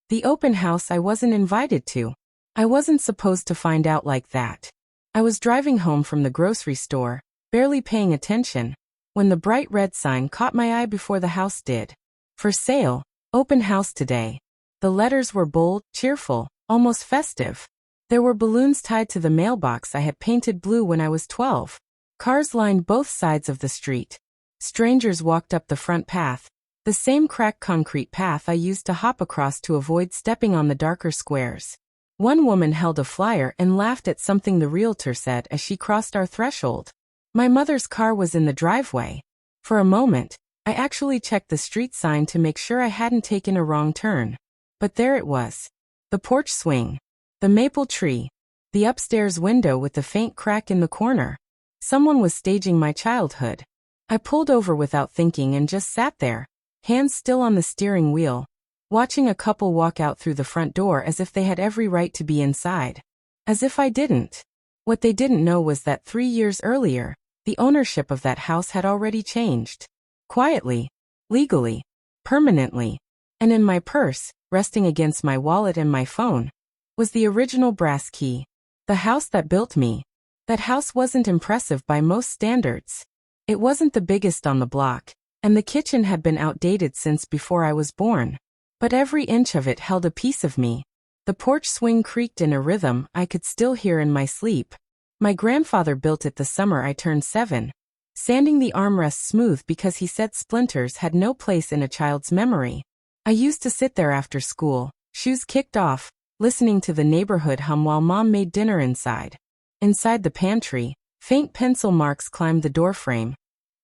The open house I wasn't invited to. I wasn't supposed to find out like that. I was driving home from the grocery store, barely paying attention, when the bright red sign caught my eye before the house did. For sale, open house today. The letters were bold, cheerful, almost festive. There were balloons tied to the mailbox I had painted blue when I was 12. Cars lined both sides of the street. Strangers walked up the front path, the same cracked concrete path I used to hop across to avoid stepping on the darker squares. One woman held a flyer and laughed at something the realtor said as she crossed our threshold. My mother's car was in the driveway. For a moment, I actually checked the street sign to make sure I hadn't taken a wrong turn. But there it was. The porch swing. The maple tree. The upstairs window with the faint crack in the corner. Someone was staging my childhood. I pulled over without thinking and just sat there, hands still on the steering wheel, watching a couple walk out through the front door as if they had every right to be inside. As if I didn't. What they didn't know was that 3 years earlier, the ownership of that house had already changed. Quietly, legally, permanently. And in my purse, resting against my wallet and my phone, was the original brass key. The house that built me. That house wasn't impressive by most standards. It wasn't the biggest on the block, and the kitchen had been outdated since before I was born. But every inch of it held a piece of me. The porch swing creaked in a rhythm I could still hear in my sleep. My grandfather built it the summer I turned 7, sanding the armrests smooth because he said splinters had no place in a child's memory. I used to sit there after school, shoes kicked off, listening to the neighborhood hum while Mom made dinner inside. Inside the pantry, faint pencil marks climbed the doorframe.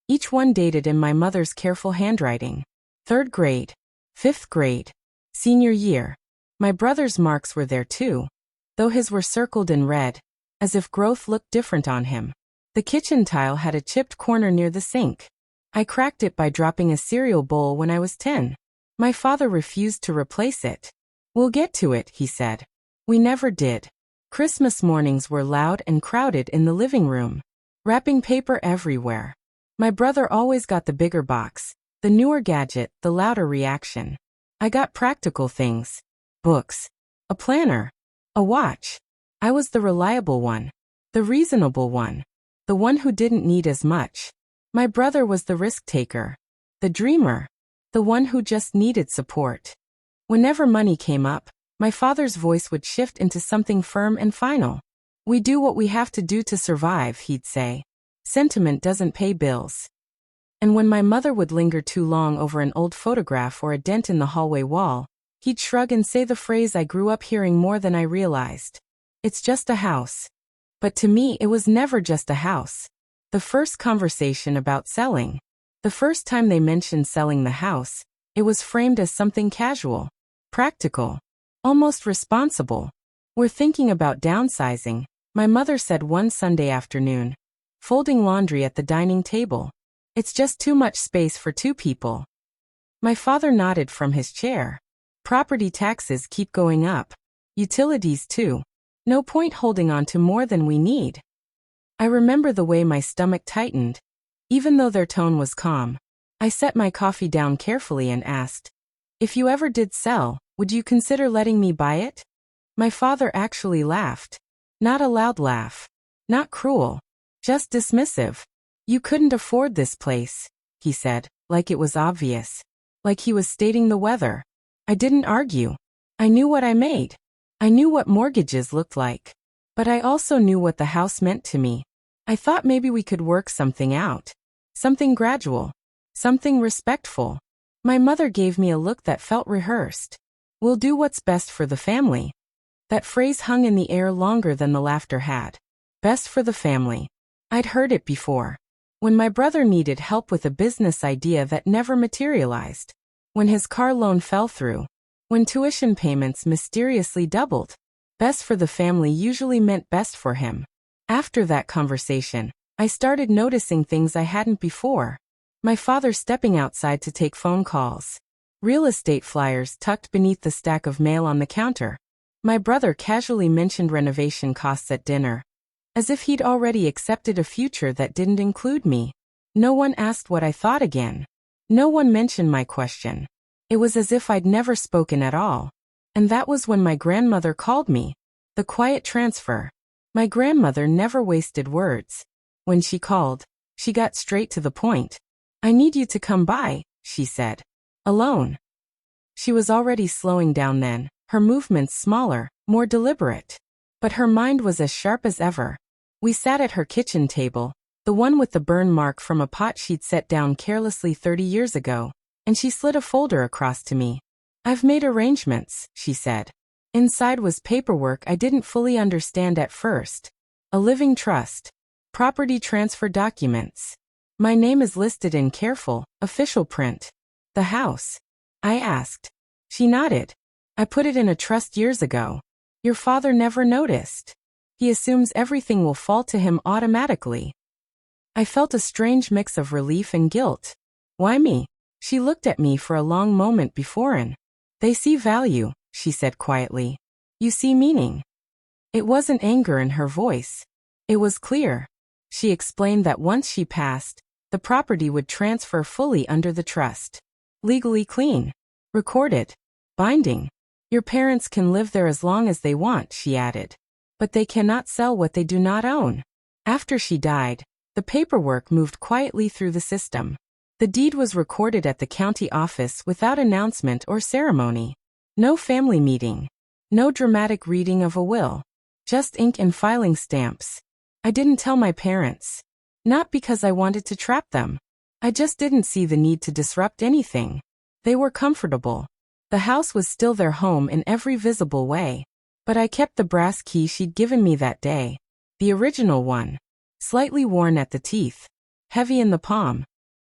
Each one dated in my mother's careful handwriting. 3rd grade. 5th grade. Senior year. My brother's marks were there too, though his were circled in red, as if growth looked different on him. The kitchen tile had a chipped corner near the sink. I cracked it by dropping a cereal bowl when I was 10. My father refused to replace it. "We'll get to it," he said. We never did. Christmas mornings were loud and crowded in the living room. Wrapping paper everywhere. My brother always got the bigger box, the newer gadget, the louder reaction. I got practical things. Books. A planner. A watch. I was the reliable one. The reasonable one. The one who didn't need as much. My brother was the risk-taker. The dreamer. The one who just needed support. Whenever money came up, my father's voice would shift into something firm and final. "We do what we have to do to survive," he'd say. "Sentiment doesn't pay bills." And when my mother would linger too long over an old photograph or a dent in the hallway wall, he'd shrug and say the phrase I grew up hearing more than I realized. "It's just a house." But to me it was never just a house. The first conversation about selling. The first time they mentioned selling the house, it was framed as something casual, practical, almost responsible. "We're thinking about downsizing," my mother said one Sunday afternoon, folding laundry at the dining table. "It's just too much space for 2 people." My father nodded from his chair. "Property taxes keep going up. Utilities too. No point holding on to more than we need." I remember the way my stomach tightened. Even though their tone was calm, I set my coffee down carefully and asked, "If you ever did sell, would you consider letting me buy it?" My father actually laughed. Not a loud laugh. Not cruel. Just dismissive. "You couldn't afford this place," he said, like it was obvious. Like he was stating the weather. I didn't argue. I knew what I made. I knew what mortgages looked like. But I also knew what the house meant to me. I thought maybe we could work something out. Something gradual. Something respectful. My mother gave me a look that felt rehearsed. "We'll do what's best for the family." That phrase hung in the air longer than the laughter had. Best for the family. I'd heard it before. When my brother needed help with a business idea that never materialized. When his car loan fell through. When tuition payments mysteriously doubled. Best for the family usually meant best for him. After that conversation, I started noticing things I hadn't before. My father stepping outside to take phone calls. Real estate flyers tucked beneath the stack of mail on the counter. My brother casually mentioned renovation costs at dinner. As if he'd already accepted a future that didn't include me. No one asked what I thought again. No one mentioned my question. It was as if I'd never spoken at all. And that was when my grandmother called me. The quiet transfer. My grandmother never wasted words. When she called, she got straight to the point. "I need you to come by," she said. "Alone." She was already slowing down then, her movements smaller, more deliberate. But her mind was as sharp as ever. We sat at her kitchen table, the one with the burn mark from a pot she'd set down carelessly 30 years ago, and she slid a folder across to me. "I've made arrangements," she said. Inside was paperwork I didn't fully understand at first. A living trust. Property transfer documents. My name is listed in careful, official print. "The house?" I asked. She nodded. "I put it in a trust years ago. Your father never noticed. He assumes everything will fall to him automatically." I felt a strange mix of relief and guilt. "Why me?" She looked at me for a long moment before. "They see value," she said quietly. "You see meaning." It wasn't anger in her voice. It was clear. She explained that once she passed, the property would transfer fully under the trust. Legally clean. Recorded. Binding. "Your parents can live there as long as they want," she added. "But they cannot sell what they do not own." After she died, the paperwork moved quietly through the system. The deed was recorded at the county office without announcement or ceremony. No family meeting. No dramatic reading of a will. Just ink and filing stamps. I didn't tell my parents. Not because I wanted to trap them. I just didn't see the need to disrupt anything. They were comfortable. The house was still their home in every visible way. But I kept the brass key she'd given me that day. The original one. Slightly worn at the teeth. Heavy in the palm.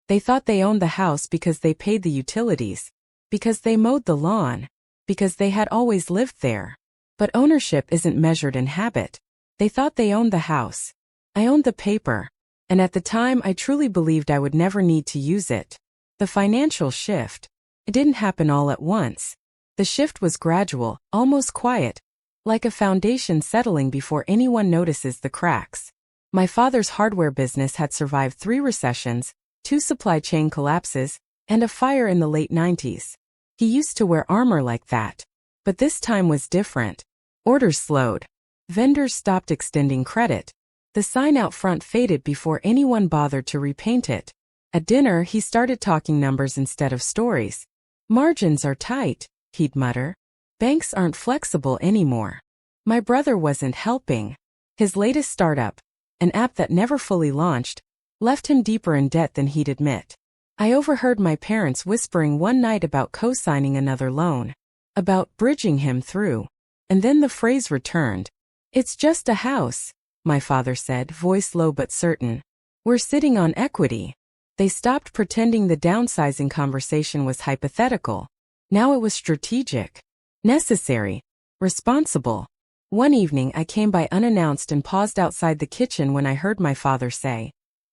They thought they owned the house because they paid the utilities. Because they mowed the lawn. Because they had always lived there. But ownership isn't measured in habit. They thought they owned the house. I owned the paper. And at the time I truly believed I would never need to use it. The financial shift. It didn't happen all at once. The shift was gradual, almost quiet. Like a foundation settling before anyone notices the cracks. My father's hardware business had survived 3 recessions, 2 supply chain collapses, and a fire in the late 90s. He used to wear armor like that. But this time was different. Orders slowed. Vendors stopped extending credit. The sign out front faded before anyone bothered to repaint it. At dinner, he started talking numbers instead of stories. "Margins are tight," he'd mutter. "Banks aren't flexible anymore." My brother wasn't helping. His latest startup, an app that never fully launched, left him deeper in debt than he'd admit. I overheard my parents whispering one night about co-signing another loan. About bridging him through. And then the phrase returned. "It's just a house," my father said, voice low but certain. "We're sitting on equity." They stopped pretending the downsizing conversation was hypothetical. Now it was strategic. Necessary. Responsible. One evening I came by unannounced and paused outside the kitchen when I heard my father say,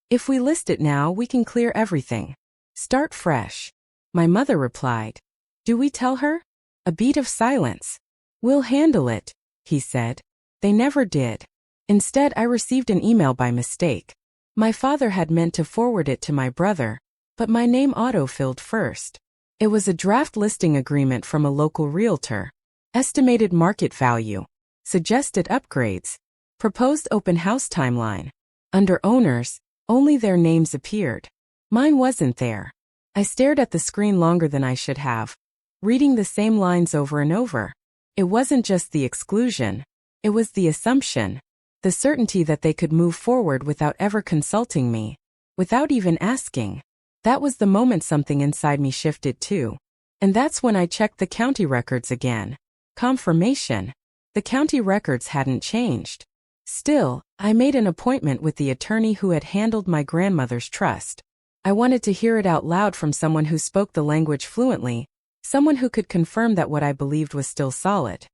"If we list it now, we can clear everything. Start fresh." My mother replied, "Do we tell her?" A beat of silence. "We'll handle it," he said. They never did. Instead, I received an email by mistake. My father had meant to forward it to my brother, but my name auto-filled first. It was a draft listing agreement from a local realtor. Estimated market value. Suggested upgrades. Proposed open house timeline. Under owners, only their names appeared. Mine wasn't there. I stared at the screen longer than I should have, reading the same lines over and over. It wasn't just the exclusion. It was the assumption. The certainty that they could move forward without ever consulting me. Without even asking. That was the moment something inside me shifted too. And that's when I checked the county records again. Confirmation. The county records hadn't changed. Still, I made an appointment with the attorney who had handled my grandmother's trust. I wanted to hear it out loud from someone who spoke the language fluently, someone who could confirm that what I believed was still solid.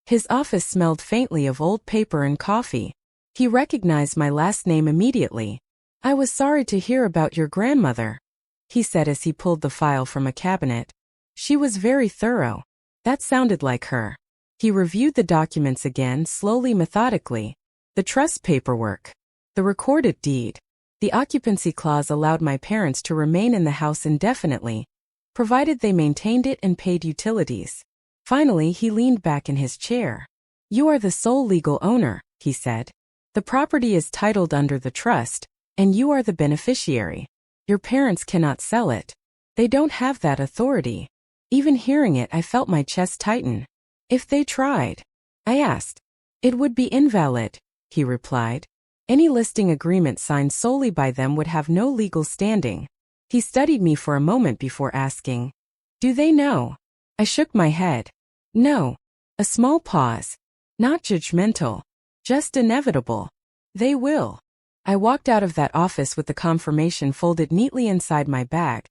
His office smelled faintly of old paper and coffee. He recognized my last name immediately. "I was sorry to hear about your grandmother," he said as he pulled the file from a cabinet. "She was very thorough." That sounded like her. He reviewed the documents again, slowly, methodically. The trust paperwork. The recorded deed. The occupancy clause allowed my parents to remain in the house indefinitely, provided they maintained it and paid utilities. Finally, he leaned back in his chair. "You are the sole legal owner," he said. "The property is titled under the trust, and you are the beneficiary. Your parents cannot sell it. They don't have that authority." Even hearing it, I felt my chest tighten. "If they tried?" I asked. "It would be invalid," he replied. "Any listing agreement signed solely by them would have no legal standing." He studied me for a moment before asking, "Do they know?" I shook my head. "No." A small pause. Not judgmental. Just inevitable. "They will." I walked out of that office with the confirmation folded neatly inside my bag,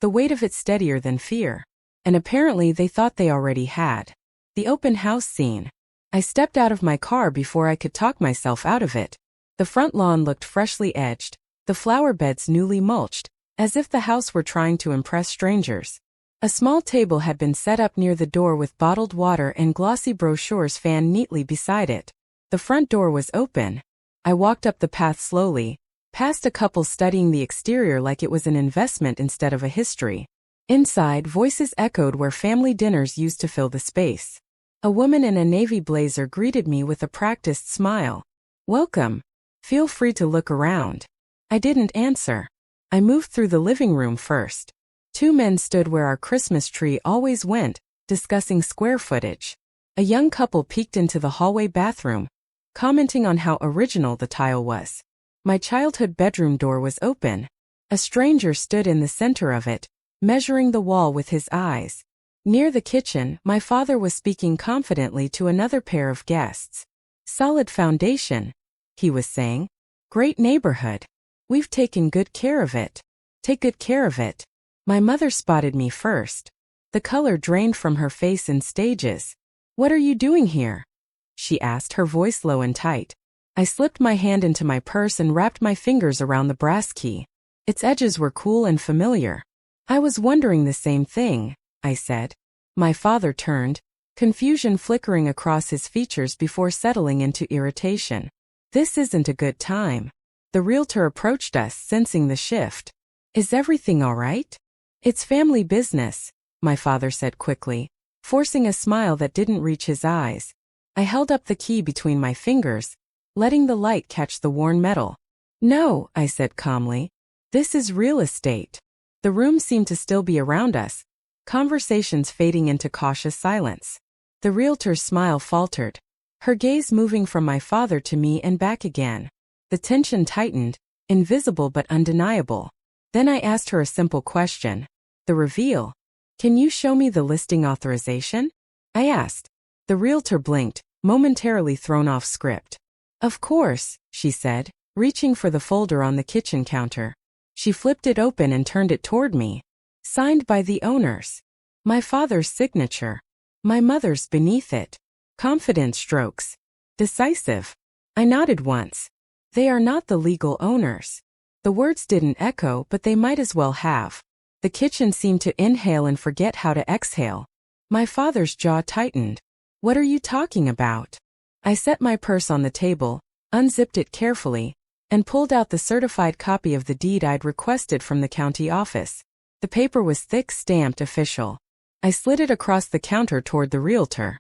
the weight of it steadier than fear. And apparently they thought they already had. The open house scene. I stepped out of my car before I could talk myself out of it. The front lawn looked freshly edged, the flower beds newly mulched, as if the house were trying to impress strangers. A small table had been set up near the door with bottled water and glossy brochures fanned neatly beside it. The front door was open. I walked up the path slowly, past a couple studying the exterior like it was an investment instead of a history. Inside, voices echoed where family dinners used to fill the space. A woman in a navy blazer greeted me with a practiced smile. "Welcome. Feel free to look around." I didn't answer. I moved through the living room first. Two men stood where our Christmas tree always went, discussing square footage. A young couple peeked into the hallway bathroom, commenting on how original the tile was. My childhood bedroom door was open. A stranger stood in the center of it, measuring the wall with his eyes. Near the kitchen, my father was speaking confidently to another pair of guests. "Solid foundation," he was saying. "Great neighborhood. We've taken good care of it." "Take good care of it." My mother spotted me first. The color drained from her face in stages. "What are you doing here?" she asked, her voice low and tight. I slipped my hand into my purse and wrapped my fingers around the brass key. Its edges were cool and familiar. "I was wondering the same thing," I said. My father turned, confusion flickering across his features before settling into irritation. "This isn't a good time." The realtor approached us, sensing the shift. "Is everything all right?" "It's family business," my father said quickly, forcing a smile that didn't reach his eyes. I held up the key between my fingers, letting the light catch the worn metal. "No," I said calmly. "This is real estate." The room seemed to still be around us, conversations fading into cautious silence. The realtor's smile faltered, her gaze moving from my father to me and back again. The tension tightened, invisible but undeniable. Then I asked her a simple question. The reveal. "Can you show me the listing authorization?" I asked. The realtor blinked, momentarily thrown off script. "Of course," she said, reaching for the folder on the kitchen counter. She flipped it open and turned it toward me. "Signed by the owners." My father's signature. My mother's beneath it. Confident strokes. Decisive. I nodded once. "They are not the legal owners." The words didn't echo, but they might as well have. The kitchen seemed to inhale and forget how to exhale. My father's jaw tightened. "What are you talking about?" I set my purse on the table, unzipped it carefully, and pulled out the certified copy of the deed I'd requested from the county office. The paper was thick, stamped official. I slid it across the counter toward the realtor.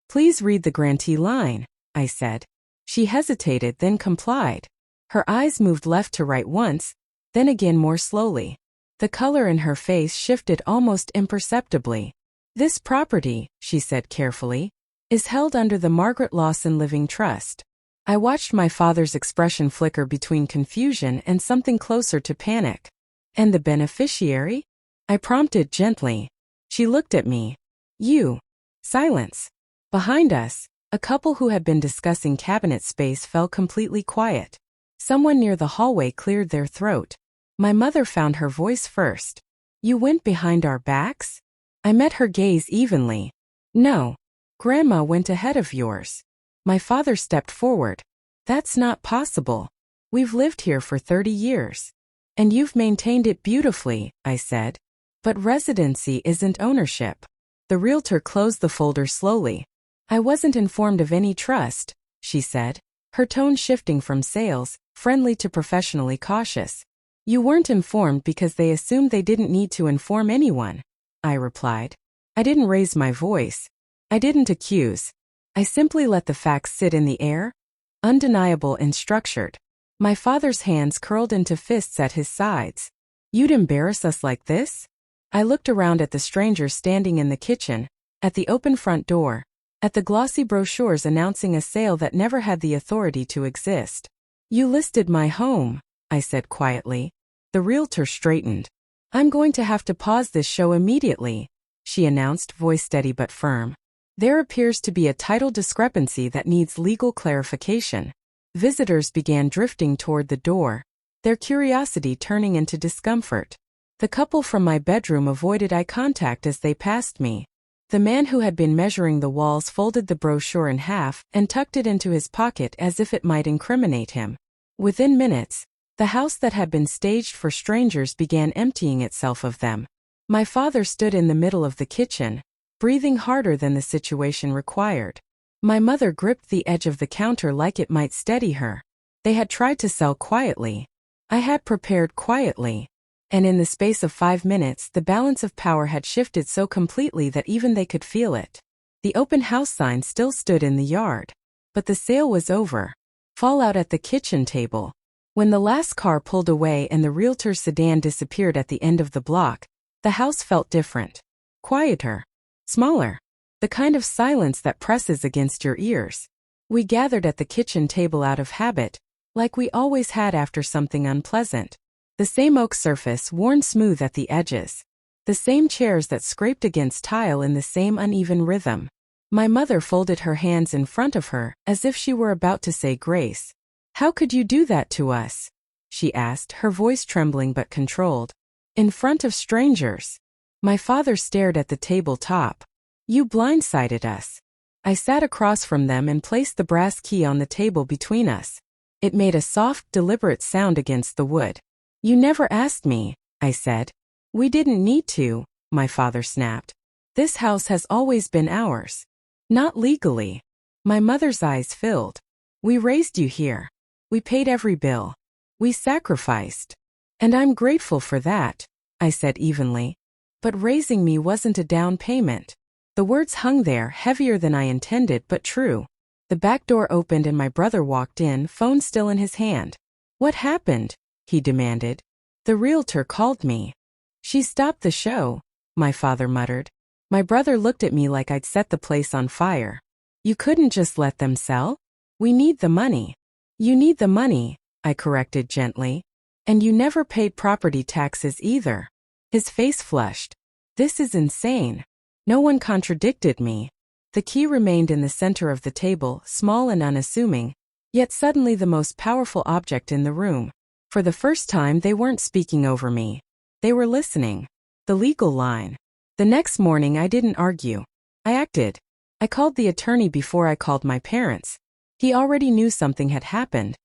"Please read the grantee line," I said. She hesitated, then complied. Her eyes moved left to right once, then again more slowly. The color in her face shifted almost imperceptibly. "This property," she said carefully, "is held under the Margaret Lawson Living Trust." I watched my father's expression flicker between confusion and something closer to panic. "And the beneficiary?" I prompted gently. She looked at me. "You." Silence. Behind us, a couple who had been discussing cabinet space fell completely quiet. Someone near the hallway cleared their throat. My mother found her voice first. "You went behind our backs?" I met her gaze evenly. "No. Grandma went ahead of yours." My father stepped forward. "That's not possible. We've lived here for 30 years. And you've maintained it beautifully," I said. "But residency isn't ownership." The realtor closed the folder slowly. "I wasn't informed of any trust," she said, her tone shifting from sales, friendly to professionally cautious. "You weren't informed because they assumed they didn't need to inform anyone," I replied. I didn't raise my voice. I didn't accuse. I simply let the facts sit in the air, undeniable and structured. My father's hands curled into fists at his sides. You'd embarrass us like this? I looked around at the strangers standing in the kitchen, at the open front door, at the glossy brochures announcing a sale that never had the authority to exist. You listed my home, I said quietly. The realtor straightened. I'm going to have to pause this show immediately, she announced, voice steady but firm. There appears to be a title discrepancy that needs legal clarification. Visitors began drifting toward the door, their curiosity turning into discomfort. The couple from my bedroom avoided eye contact as they passed me. The man who had been measuring the walls folded the brochure in half and tucked it into his pocket as if it might incriminate him. Within minutes, the house that had been staged for strangers began emptying itself of them. My father stood in the middle of the kitchen, breathing harder than the situation required. My mother gripped the edge of the counter like it might steady her. They had tried to sell quietly. I had prepared quietly. And in the space of 5 minutes the balance of power had shifted so completely that even they could feel it. The open house sign still stood in the yard. But the sale was over. Fallout at the kitchen table. When the last car pulled away and the realtor's sedan disappeared at the end of the block, the house felt different. Quieter. Smaller. The kind of silence that presses against your ears. We gathered at the kitchen table out of habit, like we always had after something unpleasant. The same oak surface worn smooth at the edges. The same chairs that scraped against tile in the same uneven rhythm. My mother folded her hands in front of her, as if she were about to say grace. How could you do that to us? She asked, her voice trembling but controlled. In front of strangers. My father stared at the table top. You blindsided us. I sat across from them and placed the brass key on the table between us. It made a soft, deliberate sound against the wood. You never asked me, I said. We didn't need to, my father snapped. This house has always been ours. Not legally. My mother's eyes filled. We raised you here. We paid every bill. We sacrificed. And I'm grateful for that, I said evenly. But raising me wasn't a down payment. The words hung there, heavier than I intended but true. The back door opened and my brother walked in, phone still in his hand. What happened? He demanded. The realtor called me. She stopped the show, my father muttered. My brother looked at me like I'd set the place on fire. You couldn't just let them sell? We need the money. You need the money, I corrected gently. And you never paid property taxes either. His face flushed. This is insane. No one contradicted me. The key remained in the center of the table, small and unassuming, yet suddenly the most powerful object in the room. For the first time they weren't speaking over me. They were listening. The legal line. The next morning I didn't argue. I acted. I called the attorney before I called my parents. He already knew something had happened.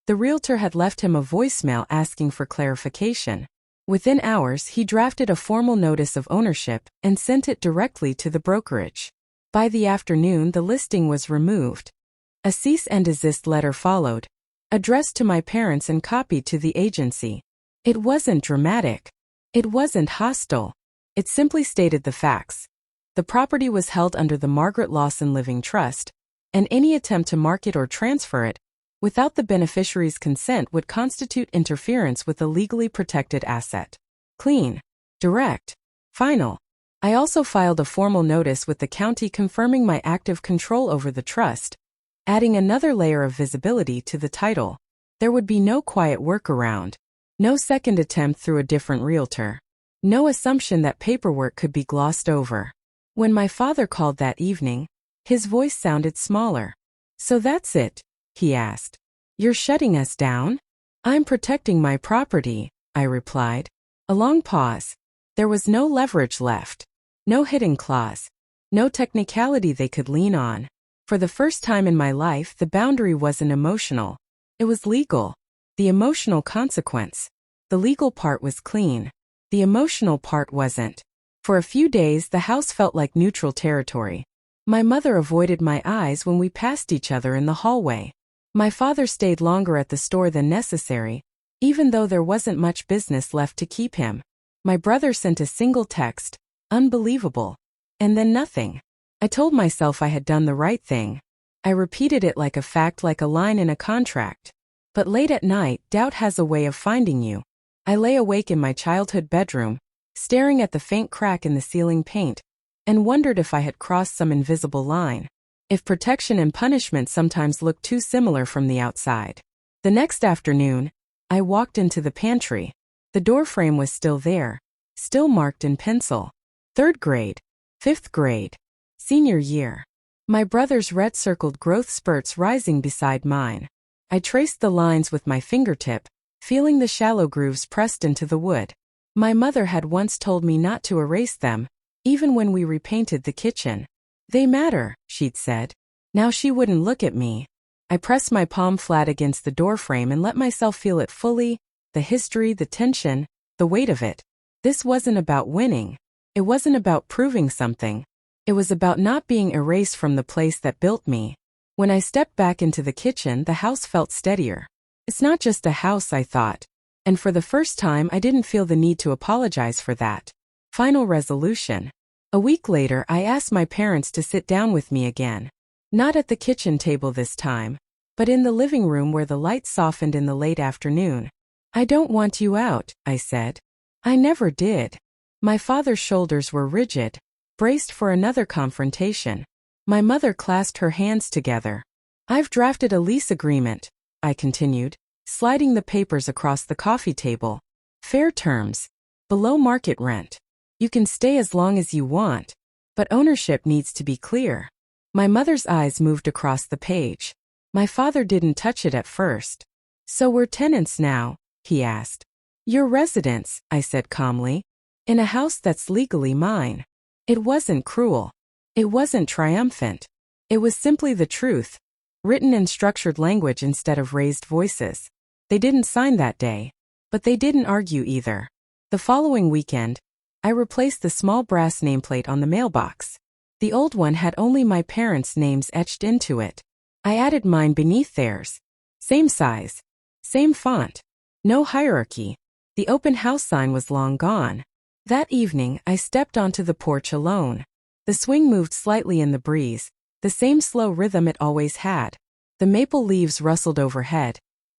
The realtor had left him a voicemail asking for clarification. Within hours he drafted a formal notice of ownership and sent it directly to the brokerage. By the afternoon the listing was removed. A cease and desist letter followed, addressed to my parents and copied to the agency. It wasn't dramatic. It wasn't hostile. It simply stated the facts. The property was held under the Margaret Lawson Living Trust, and any attempt to market or transfer it without the beneficiary's consent would constitute interference with a legally protected asset. Clean. Direct. Final. I also filed a formal notice with the county confirming my active control over the trust, adding another layer of visibility to the title. There would be no quiet workaround. No second attempt through a different realtor. No assumption that paperwork could be glossed over. When my father called that evening, his voice sounded smaller. So that's it, he asked. You're shutting us down? I'm protecting my property, I replied. A long pause. There was no leverage left. No hidden clause. No technicality they could lean on. For the first time in my life, the boundary wasn't emotional. It was legal. The emotional consequence. The legal part was clean. The emotional part wasn't. For a few days, the house felt like neutral territory. My mother avoided my eyes when we passed each other in the hallway. My father stayed longer at the store than necessary, even though there wasn't much business left to keep him. My brother sent a single text, unbelievable, and then nothing. I told myself I had done the right thing. I repeated it like a fact, like a line in a contract. But late at night, doubt has a way of finding you. I lay awake in my childhood bedroom, staring at the faint crack in the ceiling paint, and wondered if I had crossed some invisible line. If protection and punishment sometimes look too similar from the outside. The next afternoon, I walked into the pantry. The doorframe was still there, still marked in pencil. 3rd grade, 5th grade, senior year. My brother's red-circled growth spurts rising beside mine. I traced the lines with my fingertip, feeling the shallow grooves pressed into the wood. My mother had once told me not to erase them, even when we repainted the kitchen. They matter, she'd said. Now she wouldn't look at me. I pressed my palm flat against the doorframe and let myself feel it fully, the history, the tension, the weight of it. This wasn't about winning. It wasn't about proving something. It was about not being erased from the place that built me. When I stepped back into the kitchen, the house felt steadier. It's not just a house, I thought. And for the first time, I didn't feel the need to apologize for that. Final resolution. A week later, I asked my parents to sit down with me again. Not at the kitchen table this time, but in the living room where the light softened in the late afternoon. I don't want you out, I said. I never did. My father's shoulders were rigid, braced for another confrontation. My mother clasped her hands together. I've drafted a lease agreement, I continued, sliding the papers across the coffee table. Fair terms. Below market rent. You can stay as long as you want, but ownership needs to be clear. My mother's eyes moved across the page. My father didn't touch it at first. So we're tenants now, he asked. You're residents, I said calmly, in a house that's legally mine. It wasn't cruel. It wasn't triumphant. It was simply the truth, written in structured language instead of raised voices. They didn't sign that day, but they didn't argue either. The following weekend, I replaced the small brass nameplate on the mailbox. The old one had only my parents' names etched into it. I added mine beneath theirs. Same size. Same font. No hierarchy. The open house sign was long gone. That evening, I stepped onto the porch alone. The swing moved slightly in the breeze, the same slow rhythm it always had. The maple leaves rustled overhead,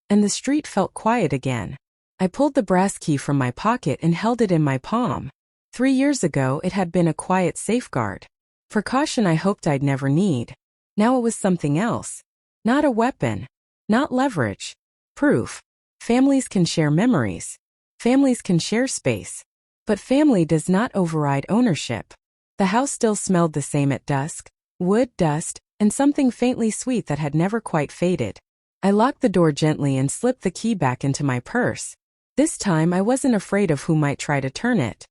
and the street felt quiet again. I pulled the brass key from my pocket and held it in my palm. 3 years ago, it had been a quiet safeguard. Precaution I hoped I'd never need. Now it was something else. Not a weapon. Not leverage. Proof. Families can share memories. Families can share space. But family does not override ownership. The house still smelled the same at dusk, wood, dust, and something faintly sweet that had never quite faded. I locked the door gently and slipped the key back into my purse. This time I wasn't afraid of who might try to turn it.